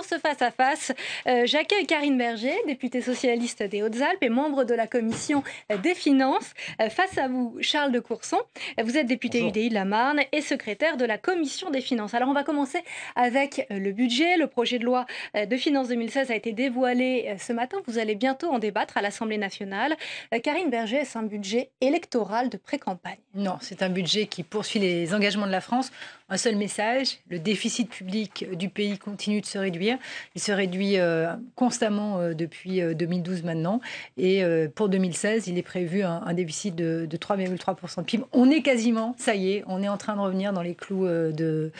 pour ce face-à-face, j'accueille Karine Berger, députée socialiste des Hautes-Alpes et membre de la commission des finances. Face à vous, Charles de Courson. Vous êtes député Bonjour. UDI de la Marne et secrétaire de la commission des finances. Alors on va commencer avec le budget. Le projet de loi de finances 2016 a été dévoilé ce matin. Vous allez bientôt en débattre à l'Assemblée nationale. Karine Berger, est-ce un budget électoral de pré-campagne? Non, c'est un budget qui poursuit les engagements de la France. Un seul message, le déficit public du pays continue de se réduire. Il se réduit constamment depuis 2012 maintenant. Et pour 2016, il est prévu un déficit de 3,3% de PIB. On est quasiment, ça y est, on est en train de revenir dans les clous de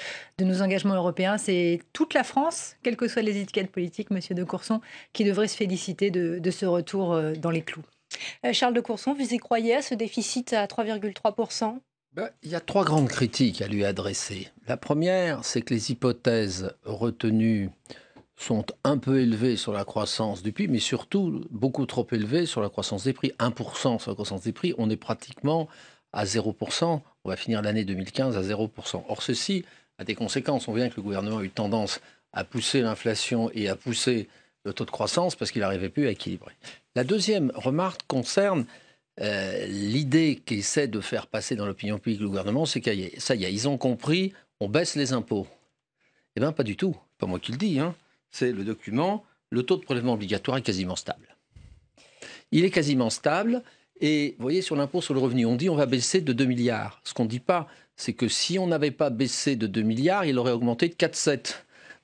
nos engagements européens. C'est toute la France, quelles que soient les étiquettes politiques, monsieur de Courson, qui devrait se féliciter de ce retour dans les clous. Charles de Courson, vous y croyez à ce déficit à 3,3%? Il y a trois grandes critiques à lui adresser. La première, c'est que les hypothèses retenues sont un peu élevées sur la croissance du PIB, mais surtout beaucoup trop élevées sur la croissance des prix. 1% sur la croissance des prix, on est pratiquement à 0%. On va finir l'année 2015 à 0%. Or, ceci a des conséquences. On voit bien que le gouvernement a eu tendance à pousser l'inflation et à pousser le taux de croissance parce qu'il n'arrivait plus à équilibrer. La deuxième remarque concerne l'idée qu'essaie de faire passer dans l'opinion publique le gouvernement, c'est que ça y est, ils ont compris, on baisse les impôts. Eh bien, pas du tout. C'est pas moi qui le dis, hein. C'est le document. Le taux de prélèvement obligatoire est quasiment stable. Il est quasiment stable. Et vous voyez, sur l'impôt sur le revenu, on dit on va baisser de 2 milliards. Ce qu'on ne dit pas, c'est que si on n'avait pas baissé de 2 milliards, il aurait augmenté de 4,7.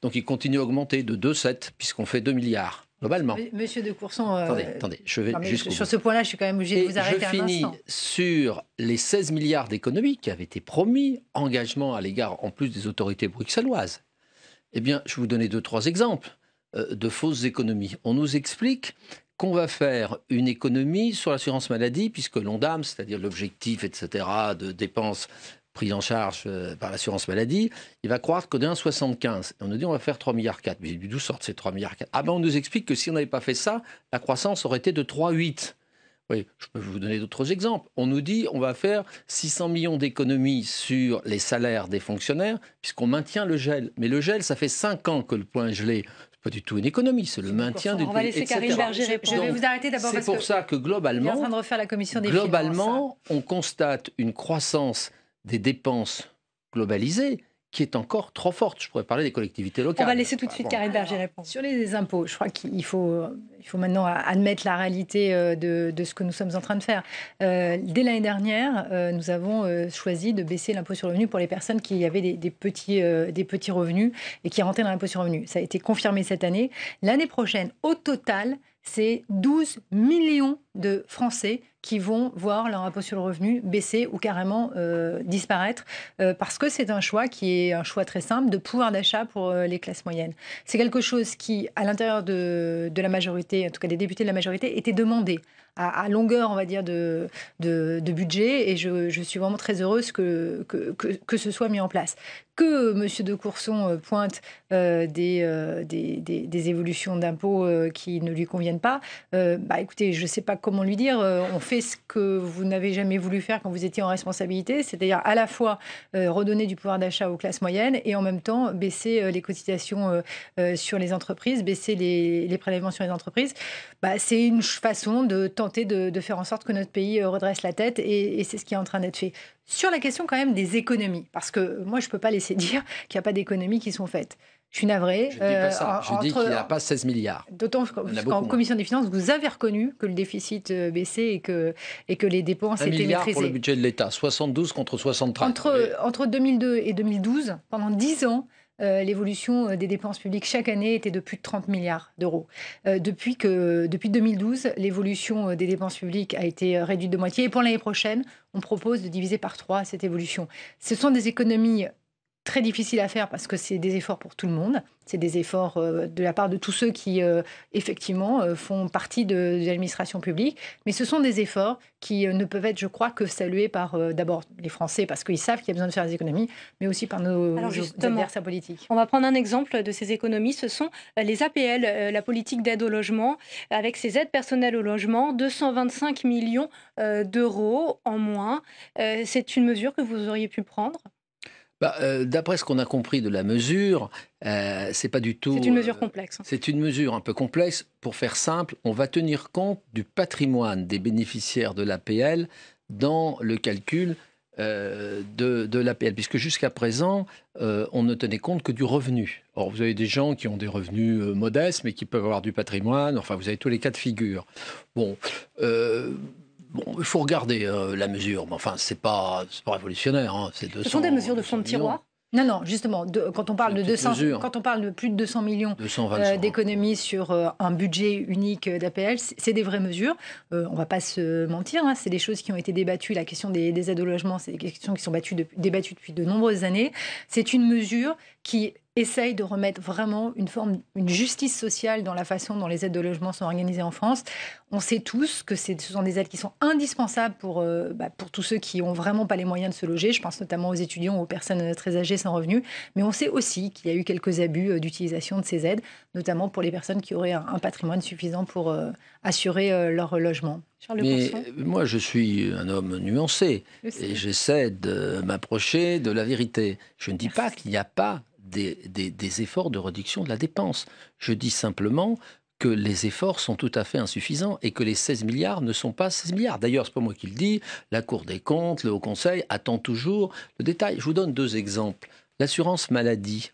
Donc il continue à augmenter de 2,7 puisqu'on fait 2 milliards. Globalement. Monsieur de Courson, attendez, je vais jusqu'au sur bout. ce point-là, je suis quand même obligé de vous arrêter un instant. Je finis sur les 16 milliards d'économies qui avaient été promis, engagement à l'égard en plus des autorités bruxelloises. Eh bien, je vais vous donner 2-3 exemples de fausses économies. On nous explique qu'on va faire une économie sur l'assurance maladie, puisque l'ONDAM, c'est-à-dire l'objectif, etc., de dépenses pris en charge par l'assurance maladie, il va croître que de 1,75. Et on nous dit on va faire 3,4 milliards. Mais d'où sortent ces 3,4 milliards? Ah ben on nous explique que si on n'avait pas fait ça, la croissance aurait été de 3,8. Oui, je peux vous donner d'autres exemples. On nous dit on va faire 600 millions d'économies sur les salaires des fonctionnaires, puisqu'on maintient le gel. Mais le gel, ça fait 5 ans que le point est gelé. C'est pas du tout une économie, c'est le maintien du On va laisser Karine Berger répondre. Je vais vous arrêter d'abord parce que... C'est pour ça que globalement, on est en train de refaire la commission des finances. On constate une croissance des dépenses globalisées qui est encore trop forte. Je pourrais parler des collectivités locales. On va laisser tout de suite Karine Berger répondre. Sur les impôts, je crois qu'il faut maintenant admettre la réalité de ce que nous sommes en train de faire. Dès l'année dernière, nous avons choisi de baisser l'impôt sur le revenu pour les personnes qui avaient des petits revenus et qui rentraient dans l'impôt sur le revenu. Ça a été confirmé cette année. L'année prochaine, au total, c'est 12 millions de Français qui vont voir leur impôt sur le revenu baisser ou carrément disparaître parce que c'est un choix qui est un choix très simple de pouvoir d'achat pour les classes moyennes. C'est quelque chose qui, à l'intérieur de la majorité, en tout cas des députés de la majorité, était demandé à longueur, on va dire, de budget. Et je suis vraiment très heureuse que ce soit mis en place. Que M. de Courson pointe des évolutions d'impôts qui ne lui conviennent pas, écoutez, je ne sais pas comment lui dire. On fait ce que vous n'avez jamais voulu faire quand vous étiez en responsabilité, c'est-à-dire à la fois redonner du pouvoir d'achat aux classes moyennes et en même temps baisser les cotisations sur les entreprises, baisser les prélèvements sur les entreprises. C'est une façon de tenter de faire en sorte que notre pays redresse la tête et c'est ce qui est en train d'être fait. Sur la question quand même des économies, parce que moi je ne peux pas laisser dire qu'il n'y a pas d'économies qui sont faites. Je suis navrée. Je ne dis pas ça, je dis qu'il n'y a pas 16 milliards. D'autant qu'en commission des finances, vous avez reconnu que le déficit baissait et que les dépenses étaient maîtrisées. 1 milliard pour le budget de l'État, 72 contre 73. Entre 2002 et 2012, pendant 10 ans, l'évolution des dépenses publiques chaque année était de plus de 30 milliards d'euros. Depuis 2012, l'évolution des dépenses publiques a été réduite de moitié. Et pour l'année prochaine, on propose de diviser par 3 cette évolution. Ce sont des économies très difficiles à faire parce que c'est des efforts pour tout le monde. C'est des efforts de la part de tous ceux qui, effectivement, font partie de l'administration publique. Mais ce sont des efforts qui ne peuvent être, je crois, que salués par d'abord les Français parce qu'ils savent qu'il y a besoin de faire des économies, mais aussi par nos adversaires politiques. On va prendre un exemple de ces économies. Ce sont les APL, la politique d'aide au logement, avec ces aides personnelles au logement, 225 millions d'euros en moins. C'est une mesure que vous auriez pu prendre? D'après ce qu'on a compris de la mesure, c'est pas du tout. C'est une mesure complexe. C'est une mesure un peu complexe. Pour faire simple, on va tenir compte du patrimoine des bénéficiaires de l'APL dans le calcul de l'APL, puisque jusqu'à présent, on ne tenait compte que du revenu. Or, vous avez des gens qui ont des revenus modestes, mais qui peuvent avoir du patrimoine. Enfin, vous avez tous les cas de figure. Bon. Il faut regarder la mesure, mais enfin, c'est pas révolutionnaire. Hein. C'est 200, Ce sont des mesures de fonds de tiroir. Non, justement, quand on parle de 200 millions d'économies sur un budget unique d'APL, c'est des vraies mesures. On ne va pas se mentir, hein, c'est des choses qui ont été débattues. La question des aides au logement, c'est des questions qui sont débattues depuis de nombreuses années. C'est une mesure qui essaye de remettre vraiment une justice sociale dans la façon dont les aides de logement sont organisées en France. On sait tous que ce sont des aides qui sont indispensables pour tous ceux qui n'ont vraiment pas les moyens de se loger. Je pense notamment aux étudiants ou aux personnes très âgées sans revenus. Mais on sait aussi qu'il y a eu quelques abus d'utilisation de ces aides, notamment pour les personnes qui auraient un patrimoine suffisant pour assurer leur logement. Mais moi, je suis un homme nuancé et j'essaie de m'approcher de la vérité. Je ne dis pas qu'il n'y a pas des efforts de réduction de la dépense. Je dis simplement que les efforts sont tout à fait insuffisants et que les 16 milliards ne sont pas 16 milliards. D'ailleurs, ce n'est pas moi qui le dis, la Cour des comptes, le Haut Conseil attend toujours le détail. Je vous donne 2 exemples. L'assurance maladie,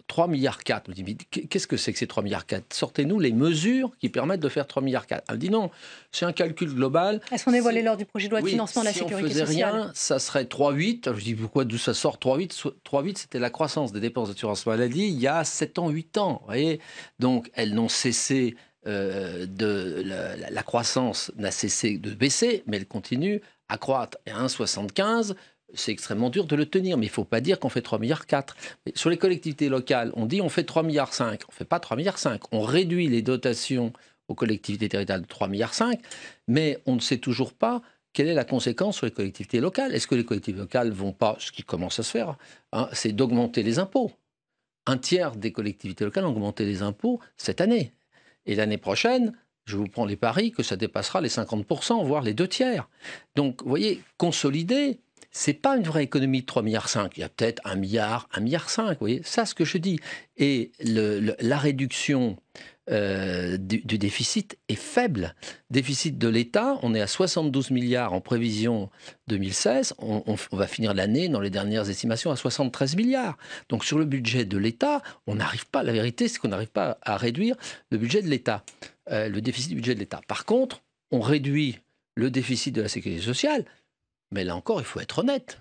3,4 milliards. Je me dis, mais qu'est-ce que c'est que ces 3,4 milliards? Sortez-nous les mesures qui permettent de faire 3,4 milliards. Elle dit non, c'est un calcul global. Elles sont dévoilées lors du projet de loi de financement de la sécurité sociale. Si on faisait rien, ça serait 3,8. Je dis, pourquoi, d'où ça sort 3,8? 3,8, c'était la croissance des dépenses d'assurance maladie il y a 7 ans, 8 ans. Vous voyez, donc, elles n'ont cessé la croissance n'a cessé de baisser, mais elle continue à croître. Et à 1,75, c'est extrêmement dur de le tenir, mais il ne faut pas dire qu'on fait 3,4 milliards. Mais sur les collectivités locales, on dit on fait 3,5 milliards. On ne fait pas 3,5 milliards. On réduit les dotations aux collectivités territoriales de 3,5 milliards, mais on ne sait toujours pas quelle est la conséquence sur les collectivités locales. Est-ce que les collectivités locales ne vont pas, ce qui commence à se faire, hein, c'est d'augmenter les impôts. Un tiers des collectivités locales ont augmenté les impôts cette année. Et l'année prochaine, je vous prends les paris que ça dépassera les 50%, voire les 2 tiers. Donc, vous voyez, consolider, c'est pas une vraie économie de 3,5 milliards. Il y a peut-être 1 milliard, 1,5 milliard. Vous voyez, ça, ce que je dis. Et la réduction du déficit est faible. Déficit de l'État, on est à 72 milliards en prévision 2016. On va finir l'année, dans les dernières estimations, à 73 milliards. Donc sur le budget de l'État, on n'arrive pas, la vérité, c'est qu'on n'arrive pas à réduire le budget de l'État, le déficit du budget de l'État. Par contre, on réduit le déficit de la sécurité sociale, mais là encore, il faut être honnête,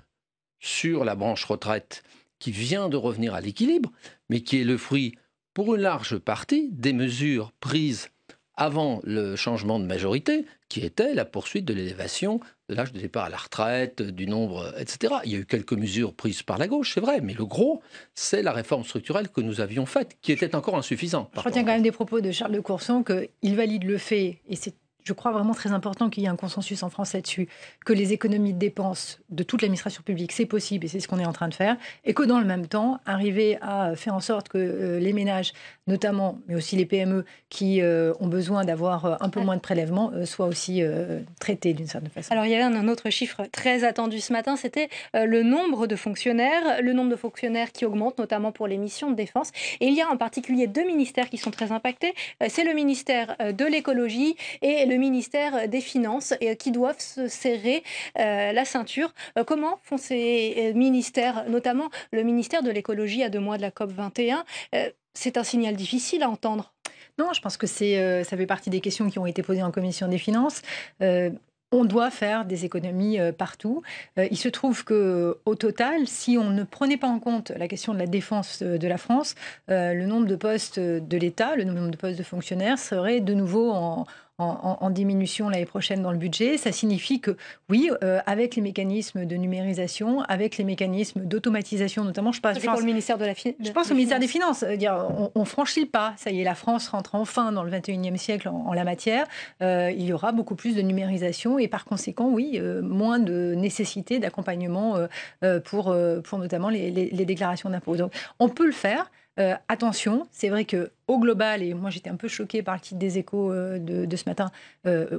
sur la branche retraite qui vient de revenir à l'équilibre, mais qui est le fruit, pour une large partie, des mesures prises avant le changement de majorité, qui était la poursuite de l'élévation de l'âge de départ à la retraite, du nombre, etc. Il y a eu quelques mesures prises par la gauche, c'est vrai, mais le gros, c'est la réforme structurelle que nous avions faite, qui était encore insuffisante. Je retiens quand même des propos de Charles de Courson qu'il valide le fait, et c'est, je crois, vraiment très important qu'il y ait un consensus en France là-dessus, que les économies de dépenses de toute l'administration publique, c'est possible et c'est ce qu'on est en train de faire, et que dans le même temps, arriver à faire en sorte que les ménages, notamment, mais aussi les PME, qui ont besoin d'avoir un peu moins de prélèvements, soient aussi traités d'une certaine façon. Alors, il y avait un autre chiffre très attendu ce matin, c'était le nombre de fonctionnaires qui augmente, notamment pour les missions de défense. Et il y a en particulier 2 ministères qui sont très impactés. C'est le ministère de l'écologie et le ministère des Finances qui doivent se serrer la ceinture. Comment font ces ministères, notamment le ministère de l'écologie à 2 mois de la COP21 c'est un signal difficile à entendre. Non, je pense que ça fait partie des questions qui ont été posées en commission des finances. On doit faire des économies partout. Il se trouve qu'au total, si on ne prenait pas en compte la question de la défense de la France, le nombre de postes de l'État, le nombre de postes de fonctionnaires serait de nouveau en diminution l'année prochaine dans le budget. Ça signifie que, oui, avec les mécanismes de numérisation, avec les mécanismes d'automatisation, notamment, je pense au ministère de la je pense au ministère des Finances. On franchit le pas. Ça y est, la France rentre enfin dans le 21e siècle en la matière. Il y aura beaucoup plus de numérisation et par conséquent, oui, moins de nécessité d'accompagnement pour notamment les déclarations d'impôts. Donc, on peut le faire. Attention, c'est vrai qu'au global, et moi j'étais un peu choquée par le titre des Échos de ce matin,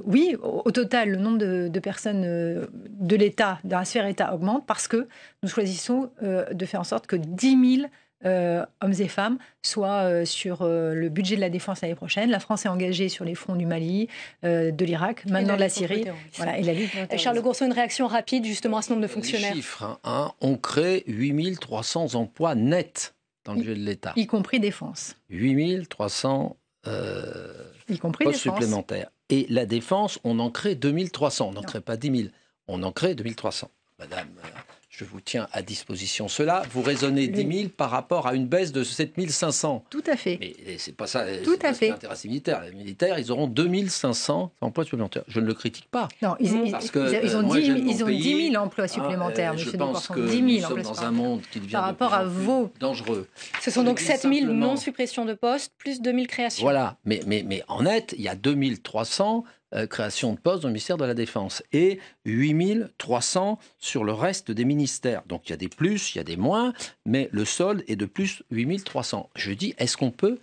oui, au total, le nombre de personnes de l'État, de la sphère État augmente parce que nous choisissons de faire en sorte que 10 000 hommes et femmes soient sur le budget de la défense l'année prochaine. La France est engagée sur les fronts du Mali, de l'Irak, maintenant de la Syrie. Voilà, et la lutte contre le Charles de Courson, une réaction rapide justement à ce nombre de fonctionnaires. Les chiffres, on crée 8 300 emplois nets dans le budget de l'État. Y compris défense. 8 300 y compris postes défense. Supplémentaires. Et la défense, on en crée 2 300. On n'en crée pas 10 000. On en crée 2 300. Madame, je vous tiens à disposition cela. Vous raisonnez 10 000 par rapport à une baisse de 7 500. Tout à fait. Mais c'est pas ça. Tout à fait. Ce qui intéresse les militaires. Les militaires, ils auront 2 500 emplois supplémentaires. Je ne le critique pas. Non, ils ont 10 000 emplois supplémentaires, je monsieur pense que 10 000 nous sommes dans un monde qui devient par rapport à vos dangereux. Ce sont donc 7 000 non-suppressions de postes, plus 2 000 créations. Voilà, mais en net, il y a 2 300 créations de postes dans le ministère de la Défense et 8 300 sur le reste des ministères. Donc il y a des plus, il y a des moins, mais le solde est de plus 8 300. Je dis, est-ce qu'on peut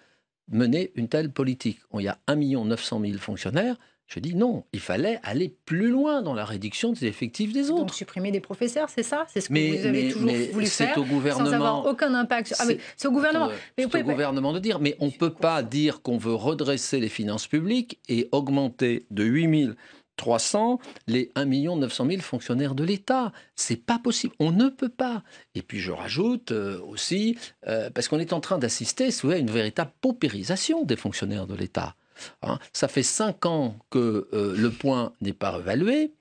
mener une telle politique? Il y a 1 900 000 fonctionnaires. Je dis non, il fallait aller plus loin dans la réduction des effectifs des autres. Donc supprimer des professeurs, c'est ça? C'est ce que vous avez toujours voulu faire au gouvernement, sans avoir aucun impact. C'est au gouvernement. C'est au gouvernement de dire, mais on ne peut pas dire qu'on veut redresser les finances publiques et augmenter de 8 300 les 1 900 000 fonctionnaires de l'État. C'est pas possible. On ne peut pas. Et puis je rajoute aussi, parce qu'on est en train d'assister, si vous voulez, à une véritable paupérisation des fonctionnaires de l'État. Ça fait 5 ans que le point n'est pas revalué.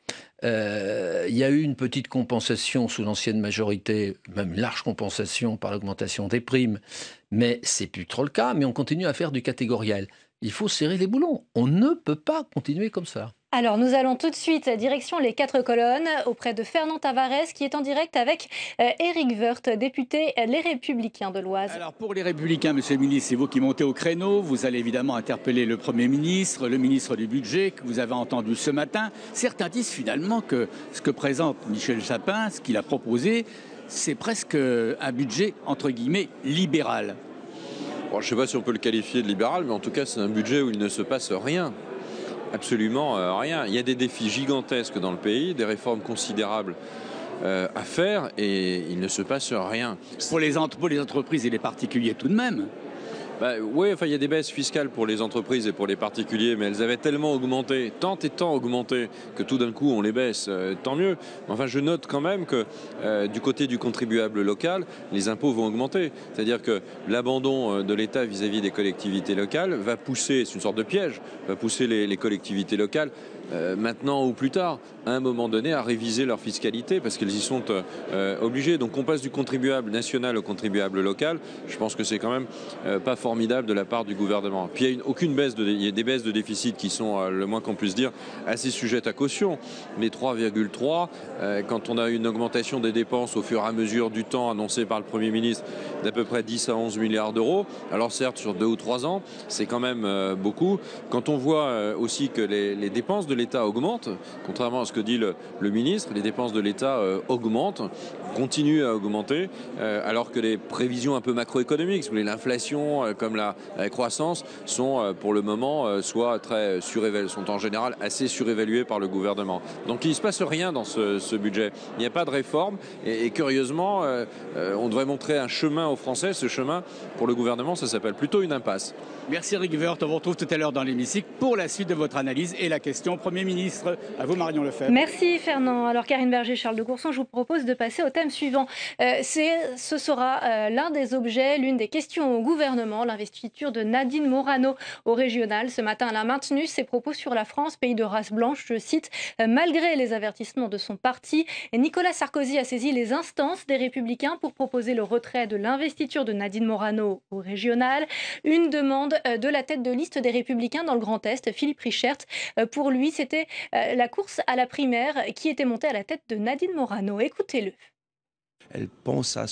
Il y a eu une petite compensation sous l'ancienne majorité, même une large compensation par l'augmentation des primes, mais c'est plus trop le cas. Mais on continue à faire du catégoriel. Il faut serrer les boulons. On ne peut pas continuer comme ça. Alors, nous allons tout de suite direction les 4 colonnes auprès de Fernand Tavares qui est en direct avec Éric Woerth, député Les Républicains de l'Oise. Alors pour les Républicains, monsieur le ministre, c'est vous qui montez au créneau. Vous allez évidemment interpeller le Premier ministre, le ministre du Budget que vous avez entendu ce matin. Certains disent finalement que ce que présente Michel Sapin, ce qu'il a proposé, c'est presque un budget entre guillemets libéral. Bon, je ne sais pas si on peut le qualifier de libéral, mais en tout cas c'est un budget où il ne se passe rien. Absolument rien. Il y a des défis gigantesques dans le pays, des réformes considérables à faire et il ne se passe rien. Pour les entreprises et les particuliers tout de même. Oui, enfin, il y a des baisses fiscales pour les entreprises et pour les particuliers, mais elles avaient tellement augmenté, tant et tant augmenté, que tout d'un coup on les baisse, tant mieux. Enfin, je note quand même que du côté du contribuable local, les impôts vont augmenter. C'est-à-dire que l'abandon de l'État vis-à-vis des collectivités locales va pousser, c'est une sorte de piège, va pousser les collectivités locales maintenant ou plus tard, à un moment donné, à réviser leur fiscalité parce qu'elles y sont obligées. Donc on passe du contribuable national au contribuable local. Je pense que c'est quand même pas formidable de la part du gouvernement. Puis il y a des baisses de déficit qui sont, le moins qu'on puisse dire, assez sujettes à caution. Mais 3,3, quand on a une augmentation des dépenses au fur et à mesure du temps annoncée par le Premier ministre d'à peu près 10 à 11 milliards d'euros, alors certes sur 2 ou 3 ans, c'est quand même beaucoup. Quand on voit aussi que les dépenses de l'État augmentent, contrairement à ce que dit le ministre, les dépenses de l'État augmentent, continuent à augmenter, alors que les prévisions un peu macroéconomiques, si vous voulez, l'inflation comme la croissance, sont pour le moment soit très surévaluées, sont en général assez surévaluées par le gouvernement. Donc il ne se passe rien dans ce budget. Il n'y a pas de réforme et curieusement, on devrait montrer un chemin aux Français. Ce chemin, pour le gouvernement, ça s'appelle plutôt une impasse. Merci Éric Woerth, on vous retrouve tout à l'heure dans l'hémicycle pour la suite de votre analyse et la question Premier ministre. À vous Marion Lefebvre. Merci Fernand. Alors Karine Berger, Charles de Courson, je vous propose de passer au thème suivant. Ce sera l'un des objets, l'une des questions au gouvernement, l'investiture de Nadine Morano au régional. Ce matin, elle a maintenu ses propos sur la France, pays de race blanche, je cite, malgré les avertissements de son parti. Nicolas Sarkozy a saisi les instances des Républicains pour proposer le retrait de l'investiture de Nadine Morano au régional. Une demande de la tête de liste des Républicains dans le Grand Est, Philippe Richert. Pour lui, c'était la course à la primaire qui était montée à la tête de Nadine Morano. Écoutez-le. Elle pense à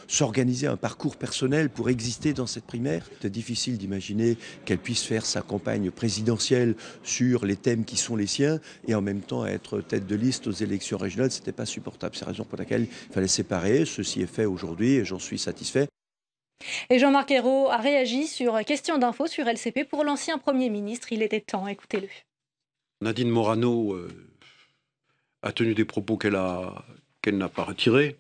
s'organiser un parcours personnel pour exister dans cette primaire. C'est difficile d'imaginer qu'elle puisse faire sa campagne présidentielle sur les thèmes qui sont les siens et en même temps être tête de liste aux élections régionales. Ce n'était pas supportable. C'est la raison pour laquelle il fallait séparer. Ceci est fait aujourd'hui et j'en suis satisfait. Et Jean-Marc Ayrault a réagi sur Question d'info sur LCP pour l'ancien Premier ministre. Il était temps, écoutez-le. Nadine Morano a tenu des propos qu'elle n'a pas retirés,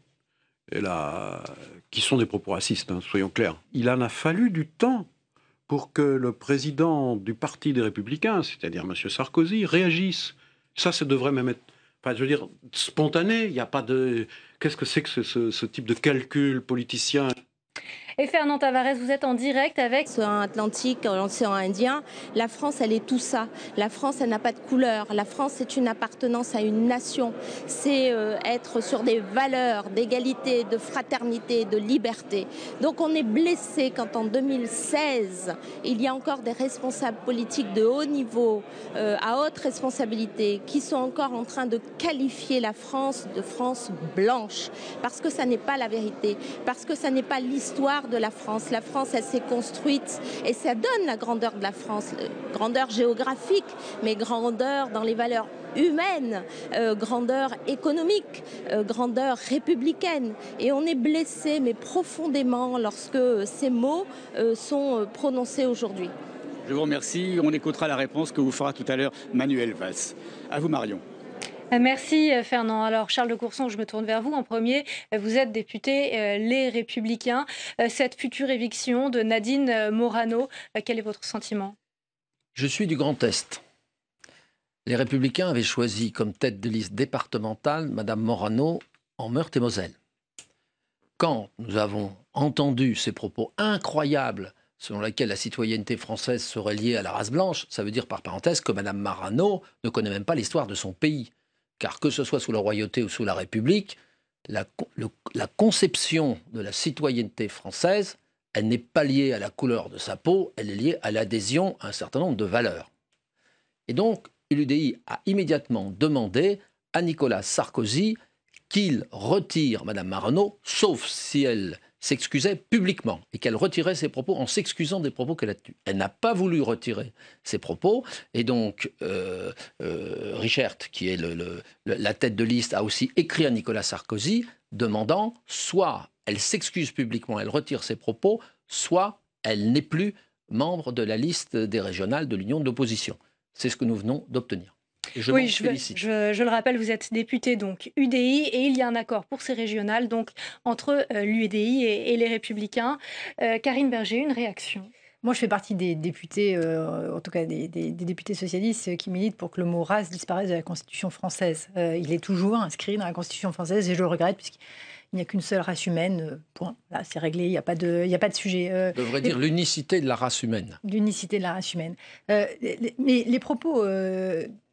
qui sont des propos racistes, hein, soyons clairs. Il en a fallu du temps pour que le président du Parti des Républicains, c'est-à-dire M. Sarkozy, réagisse. Ça devrait même être, enfin, je veux dire, spontané. Il n'y a pas de... Qu'est-ce que c'est que ce type de calcul politicien ? Et Fernand Tavares, vous êtes en direct avec l'océan Atlantique, l'océan Indien. La France, elle est tout ça. La France, elle n'a pas de couleur. La France, c'est une appartenance à une nation. C'est être sur des valeurs d'égalité, de fraternité, de liberté. Donc on est blessé quand en 2016, il y a encore des responsables politiques de haut niveau, à haute responsabilité, qui sont encore en train de qualifier la France de France blanche. Parce que ça n'est pas la vérité. Parce que ça n'est pas l'histoire de la France. La France, elle s'est construite et ça donne la grandeur de la France, grandeur géographique, mais grandeur dans les valeurs humaines, grandeur économique, grandeur républicaine. Et on est blessé, mais profondément, lorsque ces mots sont prononcés aujourd'hui. Je vous remercie. On écoutera la réponse que vous fera tout à l'heure Manuel Valls. À vous, Marion. Merci Fernand. Alors Charles de Courson, je me tourne vers vous en premier. Vous êtes député Les Républicains. Cette future éviction de Nadine Morano, quel est votre sentiment ? Je suis du Grand Est. Les Républicains avaient choisi comme tête de liste départementale Madame Morano en Meurthe-et-Moselle. Quand nous avons entendu ces propos incroyables selon lesquels la citoyenneté française serait liée à la race blanche, ça veut dire par parenthèse que Madame Morano ne connaît même pas l'histoire de son pays. Car que ce soit sous la royauté ou sous la République, la conception de la citoyenneté française, elle n'est pas liée à la couleur de sa peau, elle est liée à l'adhésion à un certain nombre de valeurs. Et donc, l'UDI a immédiatement demandé à Nicolas Sarkozy qu'il retire Mme Morano, sauf si elle s'excusait publiquement et qu'elle retirait ses propos en s'excusant des propos qu'elle a tenus. Elle n'a pas voulu retirer ses propos et donc Richert, qui est la tête de liste, a aussi écrit à Nicolas Sarkozy demandant soit elle s'excuse publiquement, elle retire ses propos, soit elle n'est plus membre de la liste des régionales de l'Union de l'opposition. C'est ce que nous venons d'obtenir. Et je le rappelle, vous êtes député donc UDI et il y a un accord pour ces régionales donc entre l'UDI et les Républicains. Karine Berger, une réaction ? Moi, je fais partie des députés, en tout cas des députés socialistes qui militent pour que le mot race disparaisse de la Constitution française. Il est toujours inscrit dans la Constitution française et je le regrette puisqu'il n'y a qu'une seule race humaine. Point. Là, c'est réglé, il n'y a pas de sujet. On devrait dire l'unicité de la race humaine. L'unicité de la race humaine. Mais les propos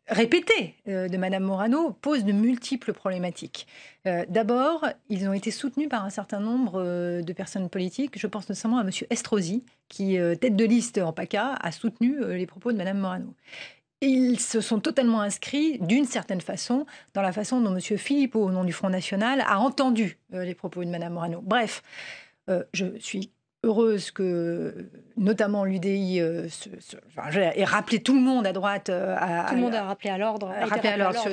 répétés de Mme Morano posent de multiples problématiques. D'abord, ils ont été soutenus par un certain nombre de personnes politiques. Je pense notamment à M. Estrosi, qui, tête de liste en PACA, a soutenu les propos de Mme Morano. Ils se sont totalement inscrits, d'une certaine façon, dans la façon dont M. Philippot, au nom du Front National, a entendu les propos de Mme Morano. Bref, je suis heureuse que, notamment l'UDI, ait rappelé tout le monde à droite. Tout le monde a rappelé à l'ordre.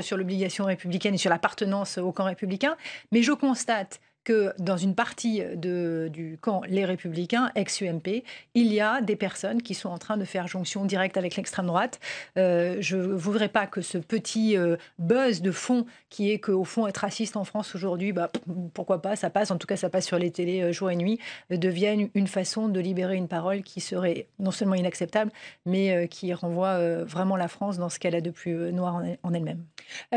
Sur l'obligation républicaine et sur l'appartenance au camp républicain. Mais je constate que dans une partie du camp Les Républicains, ex-UMP, il y a des personnes qui sont en train de faire jonction directe avec l'extrême droite. Je ne voudrais pas que ce petit buzz de fond qui est qu'au fond, être raciste en France aujourd'hui, pourquoi pas, ça passe, en tout cas ça passe sur les télés jour et nuit, devienne une façon de libérer une parole qui serait non seulement inacceptable, mais qui renvoie vraiment la France dans ce qu'elle a de plus noir en elle-même.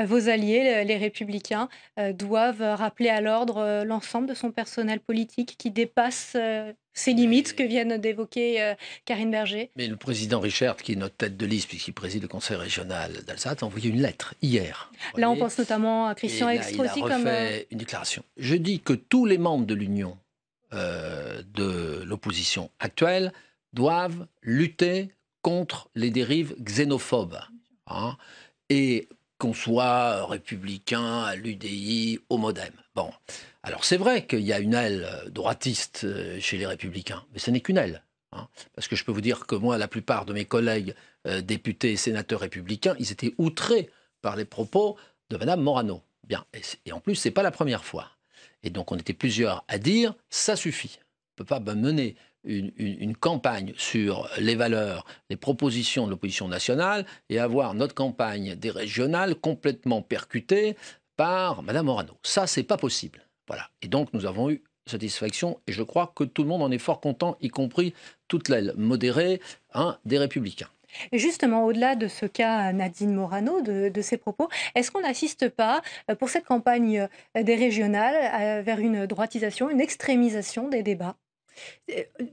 Vos alliés, les Républicains, doivent rappeler à l'ordre l'ensemble de son personnel politique qui dépasse ces limites que viennent d'évoquer Karine Berger. Mais le président Richert, qui est notre tête de liste, puisqu'il préside le conseil régional d'Alsace, a envoyé une lettre hier. Là, on pense notamment à Christian Estrosi. Il a refait une déclaration. Je dis que tous les membres de l'Union de l'opposition actuelle doivent lutter contre les dérives xénophobes. Hein, et qu'on soit républicain, à l'UDI, au MoDem. Bon, alors c'est vrai qu'il y a une aile droitiste chez les Républicains, mais ce n'est qu'une aile. Hein, parce que je peux vous dire que moi, la plupart de mes collègues députés et sénateurs républicains, ils étaient outrés par les propos de Mme Morano. Bien, et en plus, ce n'est pas la première fois. Et donc, on était plusieurs à dire, ça suffit. peut pas mener une campagne sur les valeurs, les propositions de l'opposition nationale et avoir notre campagne des régionales complètement percutée par Mme Morano. Ça, c'est pas possible. Voilà. Et donc, nous avons eu satisfaction et je crois que tout le monde en est fort content, y compris toute l'aile modérée des Républicains. Et justement, au-delà de ce cas Nadine Morano, de ses propos, est-ce qu'on n'assiste pas, pour cette campagne des régionales, vers une droitisation, une extrémisation des débats ?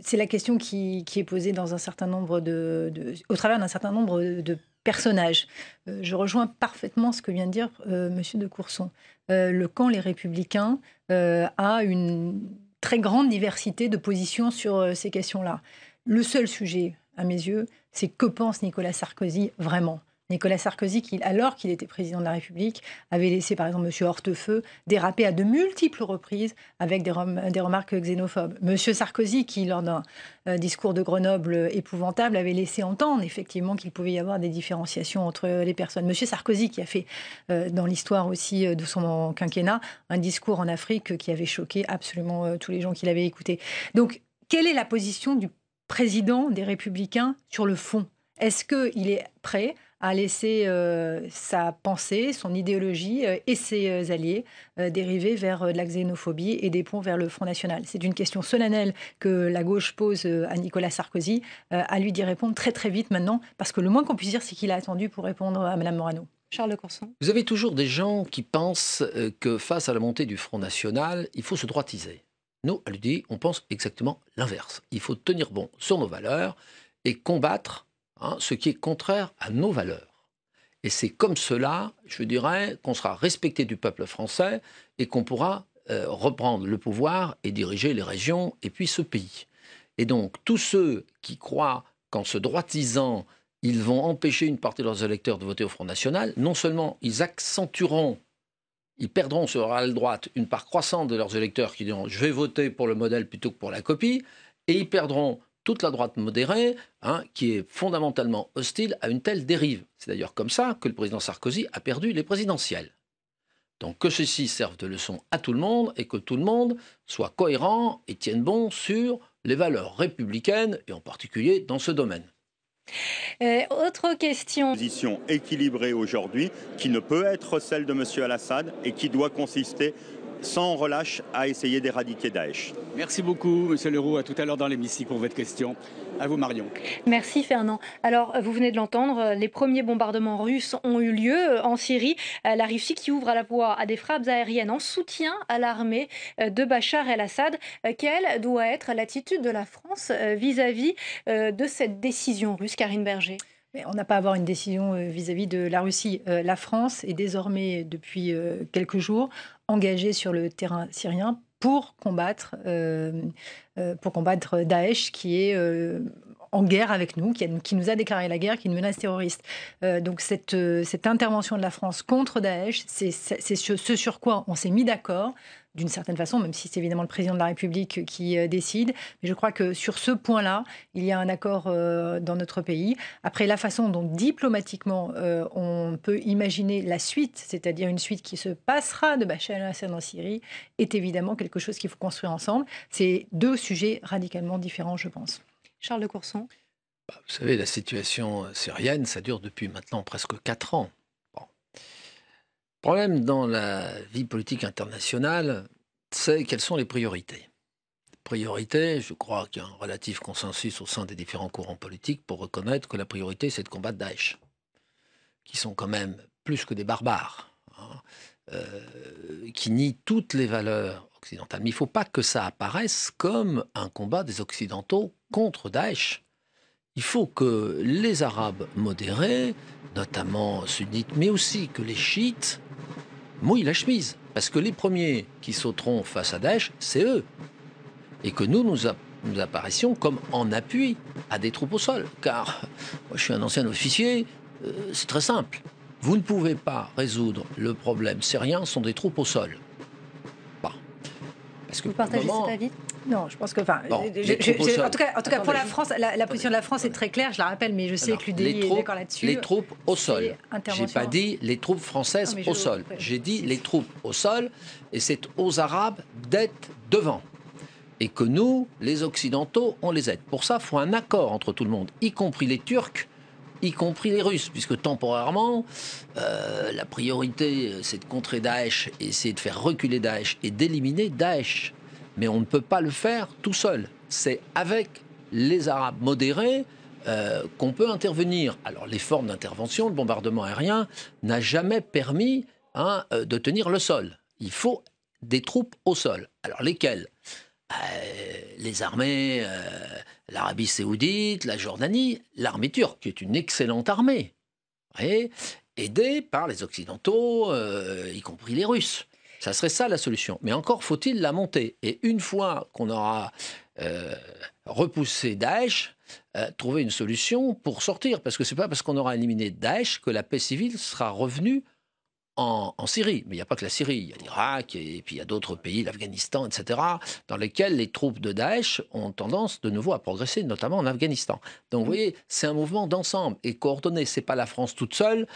C'est la question qui est posée dans un certain nombre au travers d'un certain nombre de personnages. Je rejoins parfaitement ce que vient de dire Monsieur de Courson. Le camp Les Républicains a une très grande diversité de positions sur ces questions-là. Le seul sujet, à mes yeux, c'est que pense Nicolas Sarkozy vraiment ? Nicolas Sarkozy, alors qu'il était président de la République, avait laissé par exemple M. Hortefeux déraper à de multiples reprises avec des remarques xénophobes. M. Sarkozy, qui lors d'un discours de Grenoble épouvantable, avait laissé entendre effectivement qu'il pouvait y avoir des différenciations entre les personnes. M. Sarkozy, qui a fait dans l'histoire aussi de son quinquennat un discours en Afrique qui avait choqué absolument tous les gens qui l'avaient écouté. Donc, quelle est la position du président des Républicains sur le fond ? Est-ce qu'il est prêt à laisser sa pensée, son idéologie et ses alliés dériver vers de la xénophobie et des ponts vers le Front National? C'est une question solennelle que la gauche pose à Nicolas Sarkozy, à lui d'y répondre très très vite maintenant, parce que le moins qu'on puisse dire, c'est qu'il a attendu pour répondre à Mme Morano. Charles de Courson. Vous avez toujours des gens qui pensent que face à la montée du Front National, il faut se droitiser. Nous, à l'UDI, on pense exactement l'inverse. Il faut tenir bon sur nos valeurs et combattre ce qui est contraire à nos valeurs. Et c'est comme cela, je dirais, qu'on sera respecté du peuple français et qu'on pourra reprendre le pouvoir et diriger les régions et puis ce pays. Et donc, tous ceux qui croient qu'en se droitisant, ils vont empêcher une partie de leurs électeurs de voter au Front National, non seulement ils perdront sur la droite une part croissante de leurs électeurs qui diront « je vais voter pour le modèle plutôt que pour la copie », et ils perdront toute la droite modérée, qui est fondamentalement hostile à une telle dérive. C'est d'ailleurs comme ça que le président Sarkozy a perdu les présidentielles. Donc que ceci serve de leçon à tout le monde et que tout le monde soit cohérent et tienne bon sur les valeurs républicaines, et en particulier dans ce domaine. Autre question. Position équilibrée aujourd'hui qui ne peut être celle de M. Al-Assad et qui doit consister sans relâche à essayer d'éradiquer Daesh. Merci beaucoup, M. Leroux. À tout à l'heure dans l'hémicycle pour votre question. À vous, Marion. Merci, Fernand. Alors, vous venez de l'entendre, les premiers bombardements russes ont eu lieu en Syrie. La Russie qui ouvre la voie à des frappes aériennes en soutien à l'armée de Bachar el-Assad. Quelle doit être l'attitude de la France vis-à-vis de cette décision russe, Karine Berger ? Mais on n'a pas à avoir une décision vis-à-vis de la Russie. La France est désormais, depuis quelques jours, engagée sur le terrain syrien pour combattre Daesh, qui est en guerre avec nous, qui nous a déclaré la guerre, qui est une menace terroriste. Donc cette intervention de la France contre Daesh, c'est ce sur quoi on s'est mis d'accord, d'une certaine façon, même si c'est évidemment le président de la République qui décide. Mais je crois que sur ce point-là, il y a un accord dans notre pays. Après, la façon dont diplomatiquement on peut imaginer la suite, c'est-à-dire une suite qui se passera de Bachar el-Assad en Syrie, est évidemment quelque chose qu'il faut construire ensemble. C'est deux sujets radicalement différents, je pense. Charles de Courson. Vous savez, la situation syrienne, ça dure depuis maintenant presque 4 ans. Le problème dans la vie politique internationale, c'est quelles sont les priorités. Priorité, je crois qu'il y a un relatif consensus au sein des différents courants politiques pour reconnaître que la priorité, c'est de combattre Daesh, qui sont quand même plus que des barbares, qui nient toutes les valeurs occidentales. Mais il ne faut pas que ça apparaisse comme un combat des Occidentaux contre Daesh. Il faut que les Arabes modérés, notamment sunnites, mais aussi que les chiites, mouillent la chemise. Parce que les premiers qui sauteront face à Daesh, c'est eux. Et que nous apparaissions comme en appui à des troupes au sol. Car moi, je suis un ancien officier, c'est très simple. Vous ne pouvez pas résoudre le problème syrien sans des troupes au sol. Bon. Parce que vous partagez cet avis ? Non, je pense que... en tout cas, pour la France, la position de la France est très claire, je la rappelle, mais je sais que l'UDI est d'accord là-dessus. Les troupes au sol. Je n'ai pas dit les troupes françaises au sol. J'ai dit les troupes au sol, et c'est aux Arabes d'être devant. et que nous, les Occidentaux, on les aide. Pour ça, il faut un accord entre tout le monde, y compris les Turcs, y compris les Russes, puisque temporairement, la priorité, c'est de contrer Daesh, et c'est de faire reculer Daesh et d'éliminer Daesh. Mais on ne peut pas le faire tout seul. C'est avec les Arabes modérés qu'on peut intervenir. Alors, les formes d'intervention, le bombardement aérien, n'a jamais permis de tenir le sol. Il faut des troupes au sol. Alors, lesquelles ? Les armées, l'Arabie Saoudite, la Jordanie, l'armée turque, qui est une excellente armée, aidée par les Occidentaux, y compris les Russes. Ça serait ça la solution. Mais encore faut-il la monter. Et une fois qu'on aura repoussé Daesh, trouver une solution pour sortir. Parce que ce n'est pas parce qu'on aura éliminé Daesh que la paix civile sera revenue en Syrie. Mais il n'y a pas que la Syrie, il y a l'Irak et puis il y a d'autres pays, l'Afghanistan, etc., dans lesquels les troupes de Daesh ont tendance de nouveau à progresser, notamment en Afghanistan. Donc vous voyez, c'est un mouvement d'ensemble et coordonné. C'est pas la France toute seule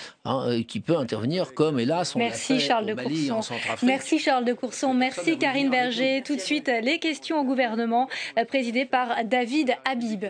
qui peut intervenir comme, hélas, on l'a fait au Mali, en Centrafrique. Merci Charles de Courson, merci Karine Berger. Tout de suite, les questions au gouvernement présidées par David Habib.